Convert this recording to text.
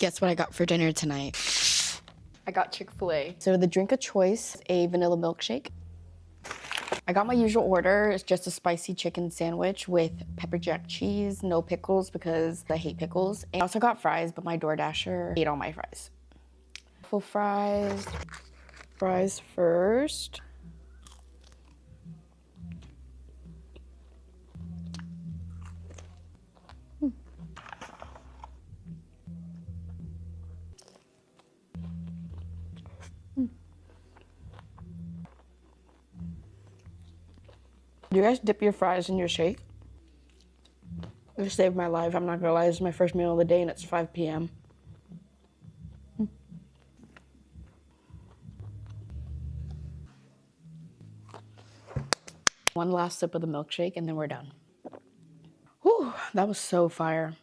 Guess what I got for dinner tonight? I got Chick-fil-A. So the drink of choice, a vanilla milkshake. I got my usual order. It's just a spicy chicken sandwich with pepper jack cheese, no pickles because I hate pickles. And I also got fries, but my DoorDasher ate all my fries. Full fries. Fries first. Do you guys dip your fries in your shake? It saved my life. I'm not gonna lie, this is my first meal of the day and it's 5 p.m. One last sip of the milkshake and then we're done. Whew, that was so fire.